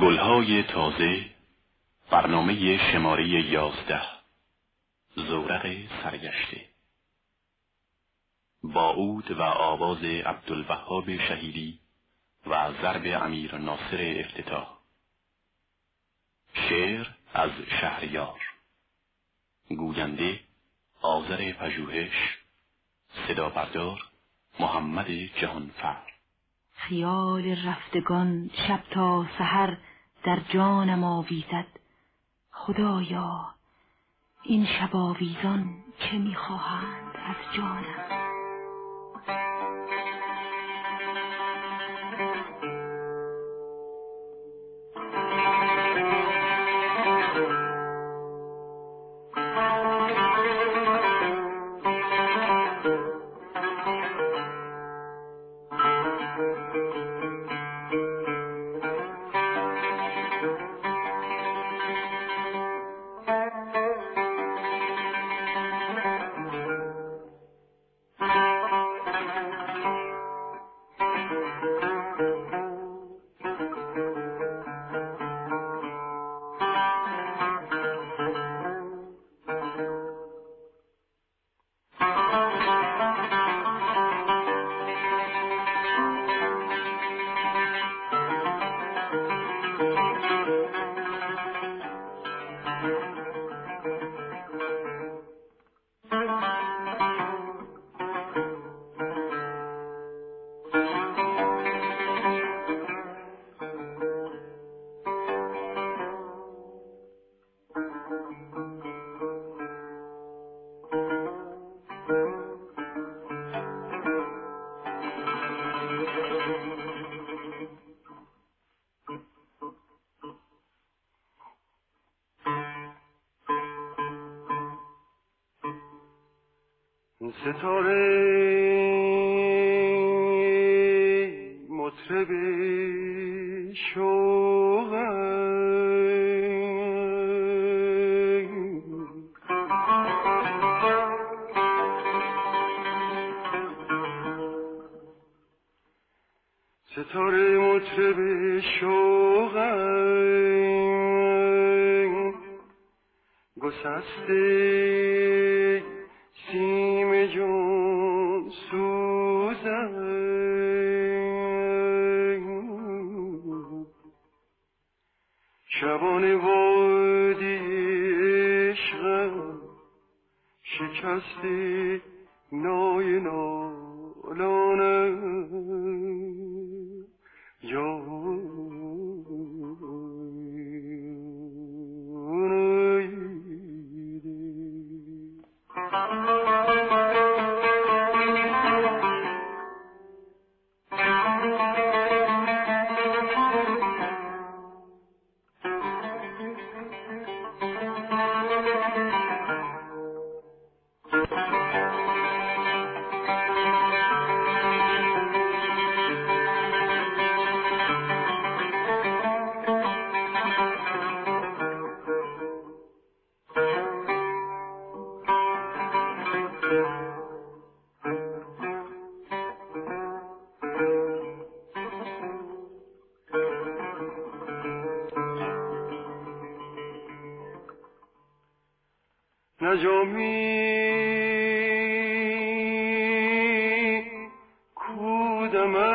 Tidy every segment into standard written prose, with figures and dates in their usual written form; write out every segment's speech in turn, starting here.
گلهای تازه، برنامه شماره 11، زورق سرگشته، با عود و آواز عبدالوهاب شهیدی و ضرب امیر ناصر افتتاح. شعر از شهریار، گوینده آذر پژوهش، صدا بردار محمد جهانفر. خیال رفتگان شب تا سحر در جانم آویزد. خدایا این شب آویزان چه میخواهند از جانم؟ ستاره مطرب شوق ستاره مطرب شوق گسسته سیم جون سوزن شبان وادی عشقم شکسته نای نالانم نجامی کودمت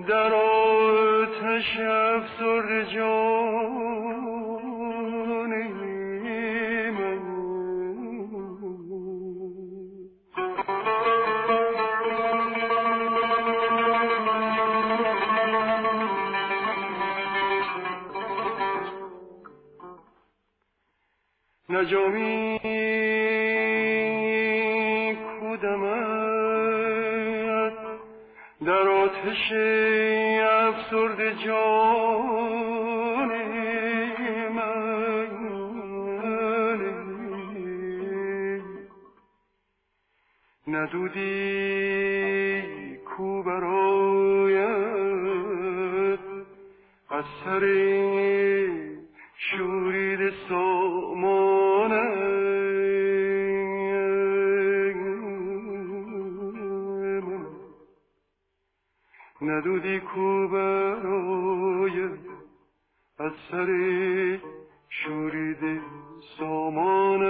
در آتش افسرده جان من نجامی کودمت در آتش افسرده جان من ندودی کو برایت از سر شورید سامانم ندودی کو برای از سر شوریده سامان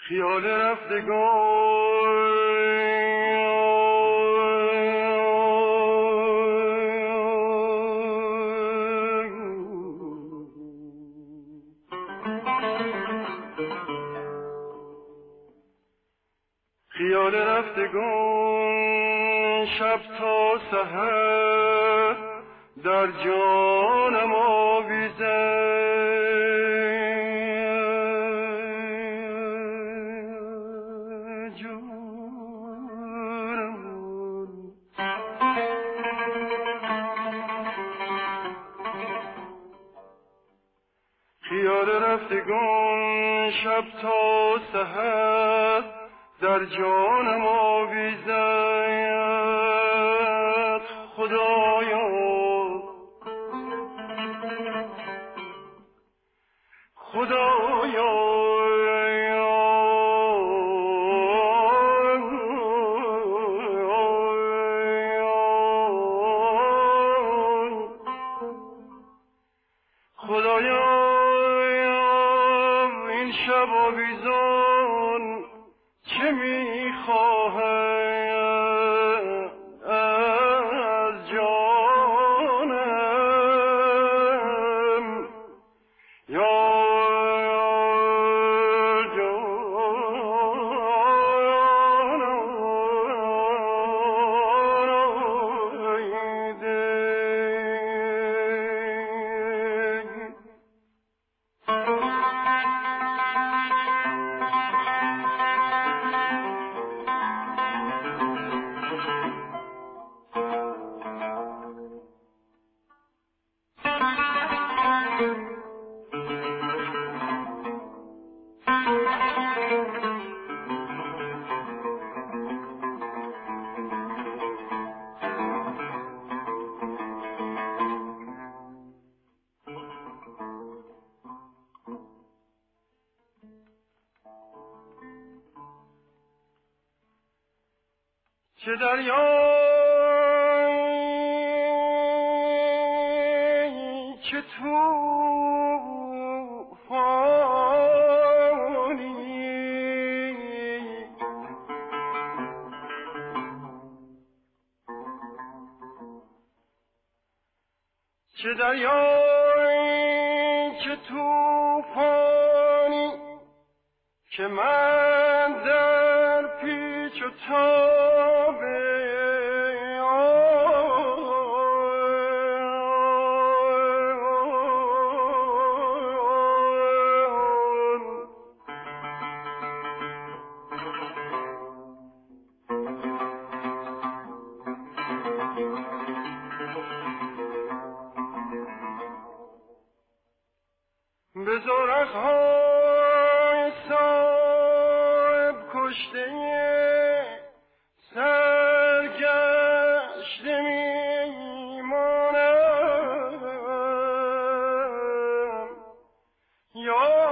خیال رفتگان خیال رفتگان شب تا سحر در جانم آویزد خیال رفتگان شب تا سحر در جانم آویزد خدایا خدایا این شب آویزان چه میخواهد از جانم یا چه دریایی چه طوفانی چه دریایی چه طوفانی که من در پیچ و تاب به زورق‌های صاحب کشته سرگشته میمانم یا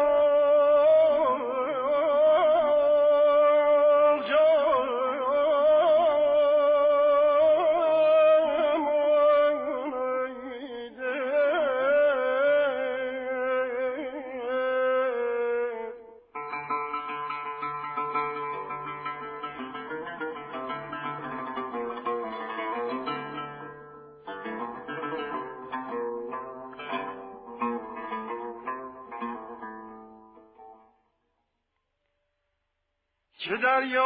چه دریایی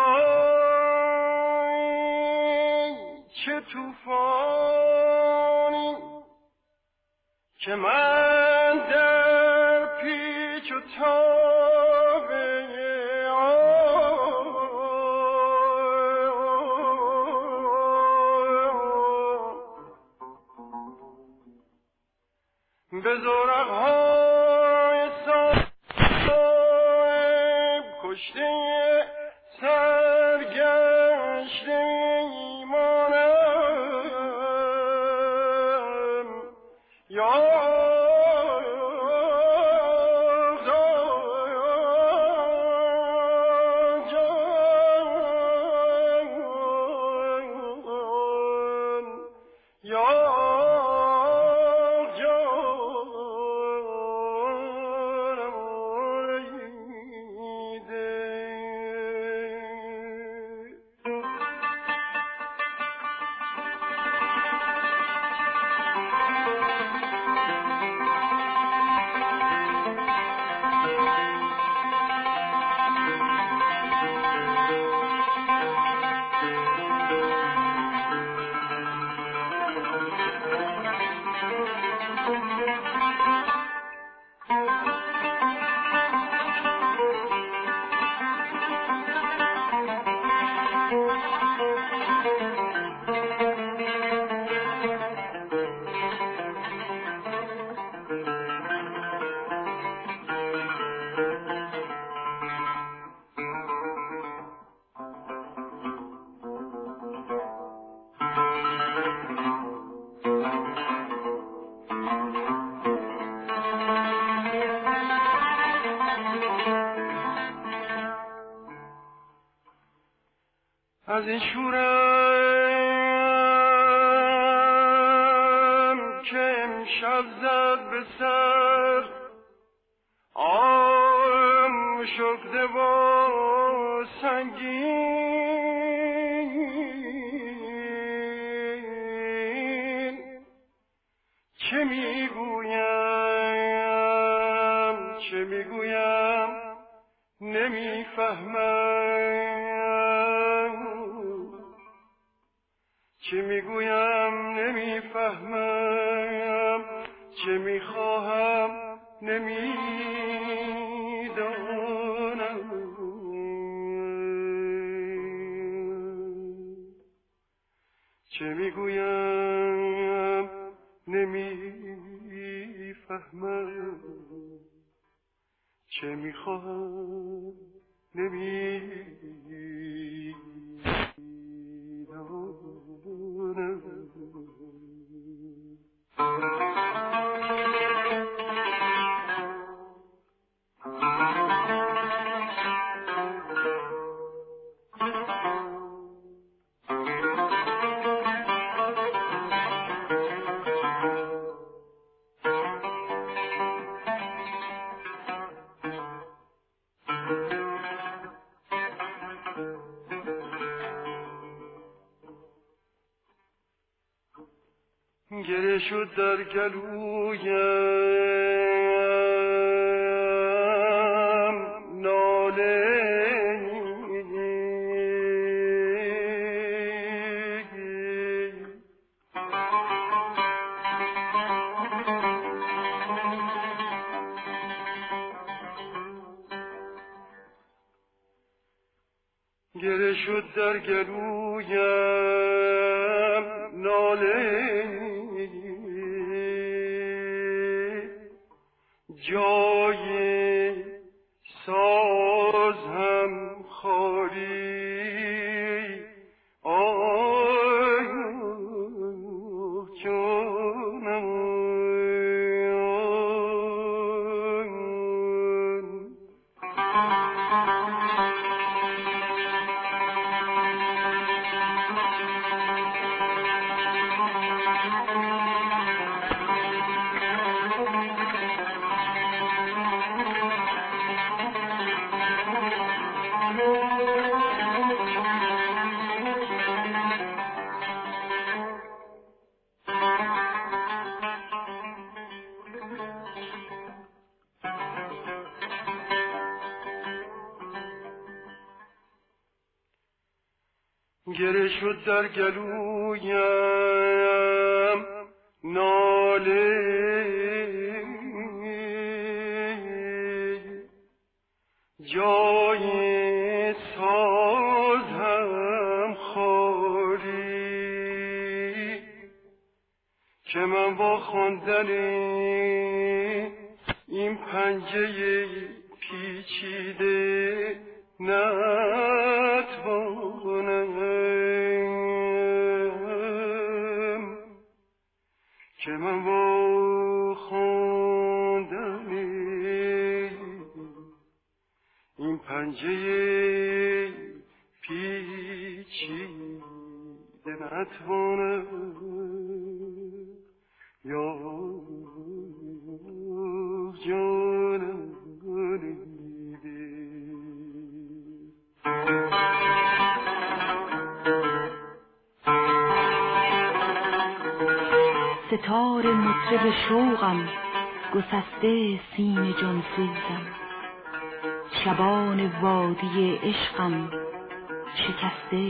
چه طوفانی که من در پیچ و تاب به زورق‌های صاحب کشته سرگشته مانم یا از این شورم که امشب زد به سر آم شکده و سنگین چه میگویم نمیفهمم چه میخواهم نمیدانم چه میگویم نمیفهمم چه میخواهم گره شد در گلویم ناله گره شد در گلویم ناله جای ساز هم خالی آه جانم گره شد در گلویم ناله، جای سازم خالی که من با خواندن این پنجه پیچیده نتوانم، که من با خواندن این پنجه پیچیده نتوانم یا جانم ستار مطرب شوقم گسسته سیم جان سوزم، شبان وادی عشقم شکسته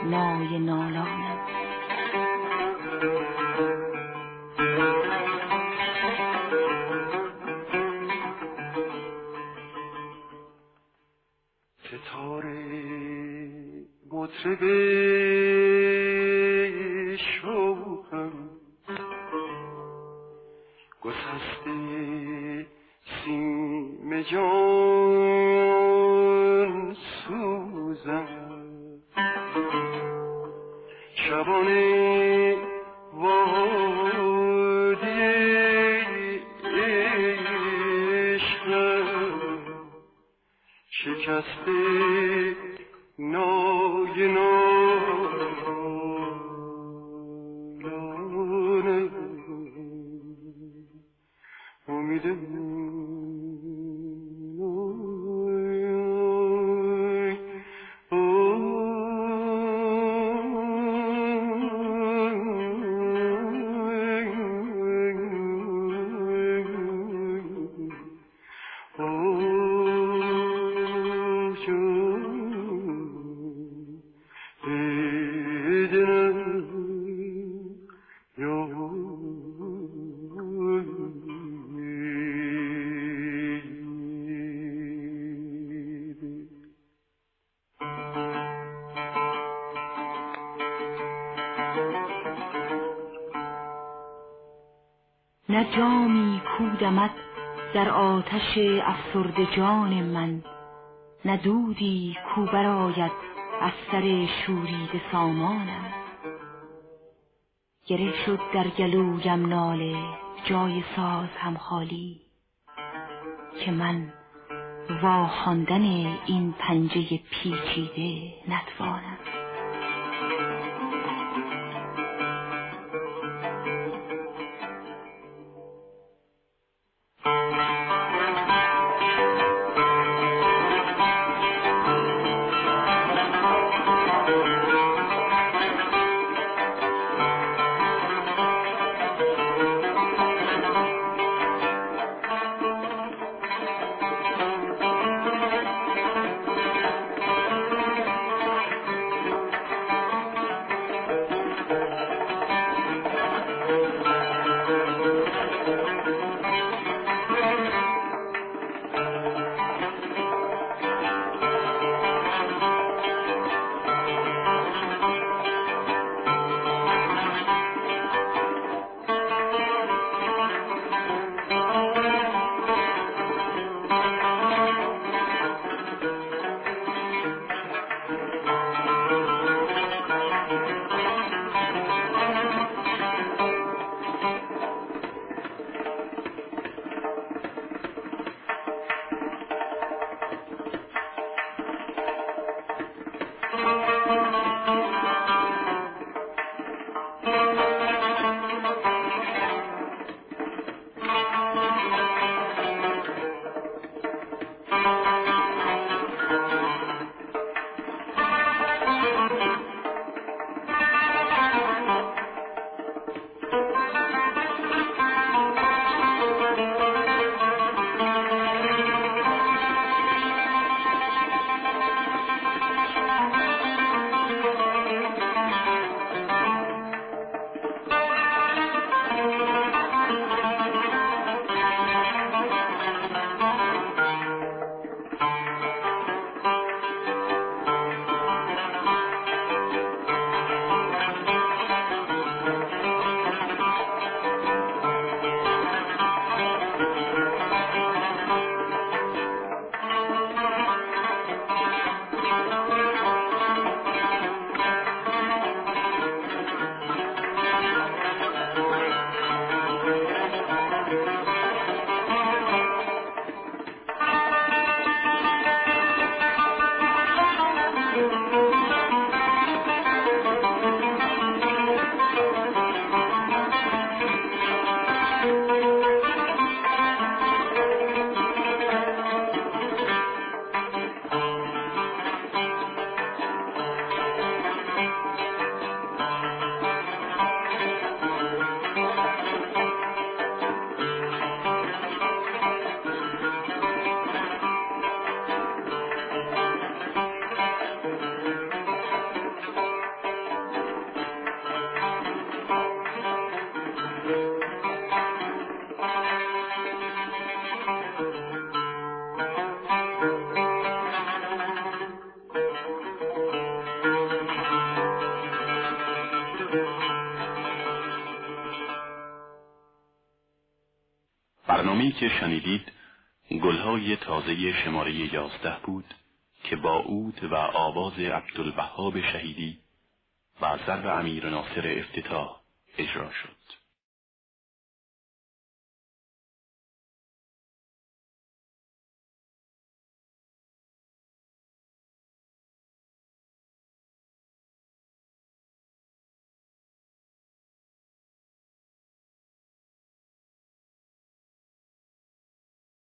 نای نالانم. ستار مطرب شوقم گسسته سیم جان سوزم، شبان وادی عشقم شکسته نای نالانم. امیدم نه جامی کودمد در آتش افسرده جان من، نه دودی کو برآید از سر شوریده سامانم. گره شد در گلویم ناله جای ساز هم خالی، که من وا خواندن این پنجه پیچیده نتوانم. برنامه‌ای که شنیدید گلهای تازه شماره 11 بود که با عود و آواز عبدالوهاب شهیدی و ضرب امیر ناصر افتتاح اجرا شد.